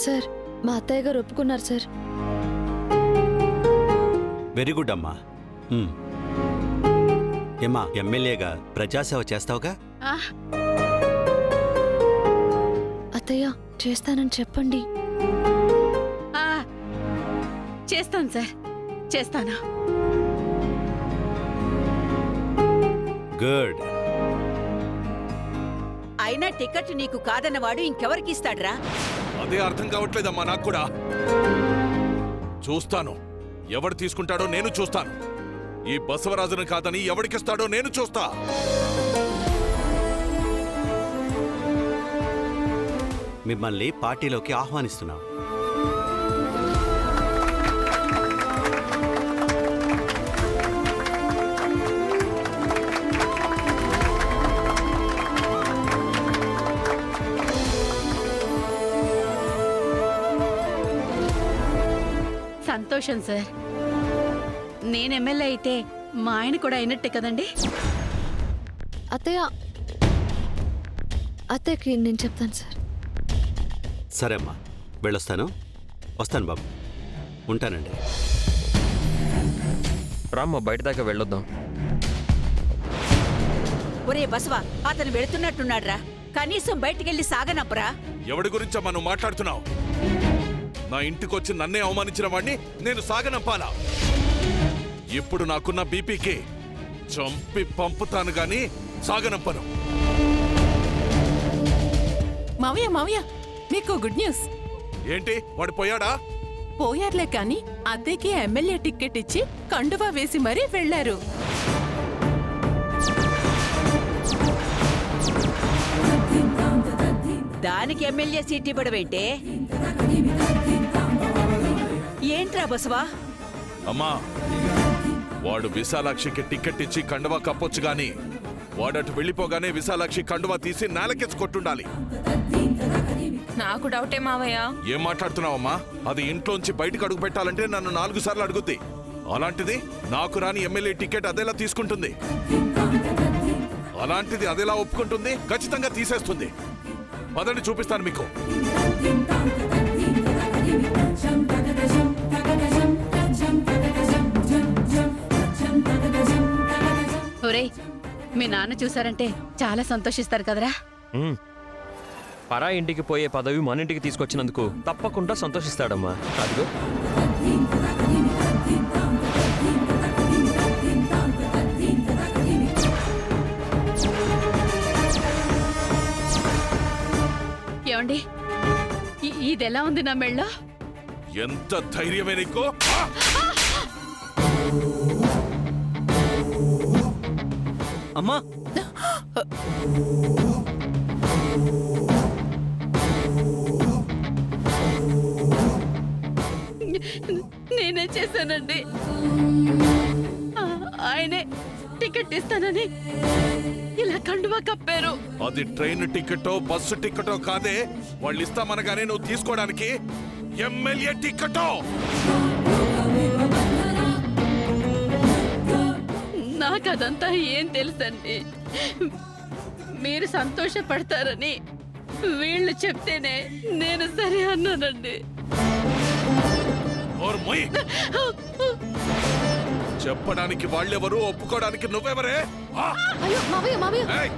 Sir మా అత్తయ్య గారు ఒప్పుకున్నారు సార్. వెరీ గుడ్ అమ్మా. ఏమ్మా, ఎమ్మెల్యేగా ప్రజాసేవ చేస్తావుగా? అత్తయ్య చేస్తానని చెప్పండి. చేస్తాను సార్, చేస్తాను. గుడ్. అయినా టికెట్ నీకు కాదన్నవాడు ఇంకెవరికి ఇస్తాడ్రా? అదే అర్థం కావట్లేదమ్మా నాకు కూడా. చూస్తాను, ఎవడు తీసుకుంటాడో నేను చూస్తాను. ఈ బసవరాజును కాదని ఎవడికిస్తాడో నేను చూస్తా. మిమ్మల్ని పార్టీలోకి ఆహ్వానిస్తున్నాం. సంతోషం సార్. నేను ఎమ్మెల్యే అయితే మా ఆయన కూడా అయినట్టే కదండి. అత్తయ్యకి నేను చెప్తాను సార్. సరే అమ్మా, వెళ్ళొస్తాను. వస్తాను బాబు, ఉంటానండి. రామ్మ, బయట దాకా వెళ్ళొద్దాం. ఒరే బసవా, అతను వెళుతున్నట్టున్నాడ్రా. కనీసం బయటికెళ్ళి సాగనప్పరా. ఎవడి గురించమ్మా నువ్వు మాట్లాడుతున్నావు? నా ఇంటికొచ్చి నన్నే అవమానించిన వాడిని నేను సాగనంపాలా? ఇప్పుడు నాకున్న బీపీకి చంపి పంపుతాను గాని సాగనంపను. మావయ్య మావయ్య, మీకు గుడ్ న్యూస్. ఏంటి, వాడు పోయాడా? పోయార్లే కాని అద్దెకి ఎమ్మెల్యే టికెట్ ఇచ్చి కండువా వేసి మరీ వెళ్లారు. దానికి ఎమ్మెల్యే సీట్ ఇవ్వడమేంటే? ఏంట్రా బసవా? అమ్మా, వాడు విశాలాక్షికి టికెట్ ఇచ్చి కండువా కప్పొచ్చు గాని వాడటు వెళ్ళిపోగానే విశాలాక్షి కండువా తీసి నేలకెచ్చి కొట్టుండాలి. నాకు డౌటే మావయ్య. ఏం మాట్లాడుతున్నావమ్మా? అది ఇంట్లోంచి బయటకు అడుగు పెట్టాలంటే నన్ను 4 సార్లు అడుగుద్ది. అలాంటిది నాకు రాని ఎమ్మెల్యే టికెట్ అదేలా తీసుకుంటుంది? అలాంటిది అదేలా ఒప్పుకుంటుంది? ఖచ్చితంగా తీసేస్తుంది. పదండి, చూపిస్తాను మీకు. ఒరేయ్, మీ నాన్న చూసారంటే చాలా సంతోషిస్తారు కదరా. పరా ఇంటికి పోయే పదవి మన ఇంటికి తీసుకొచ్చినందుకు తప్పకుండా సంతోషిస్తాడమ్మా. అదిగో. ఏమండి, ఇదెలా ఉంది నా మెళ్ళో? ఎంత ధైర్యమే నీకు? అమ్మా, నేనే చేశానండి. ఆయనే టికెట్ ఇస్తానని ఇలా కండువా కప్పారు. అది ట్రైన్ టికెటో బస్సు టికెటో కాదే. వాళ్ళు ఇస్తామనగానే నువ్వు తీసుకోవడానికి ఎమ్మెల్యే టికెటో. నాకు అదంతా ఏం తెలుసండి. మీరు సంతోషపడతారని వీళ్ళు చెప్తేనే నేను సరే అన్నానండి. చెప్పడానికి వాళ్ళెవరు, ఒప్పుకోవడానికి నువ్వెవరే? అయ్యో మావయ్య మావయ్య. ఏయ్!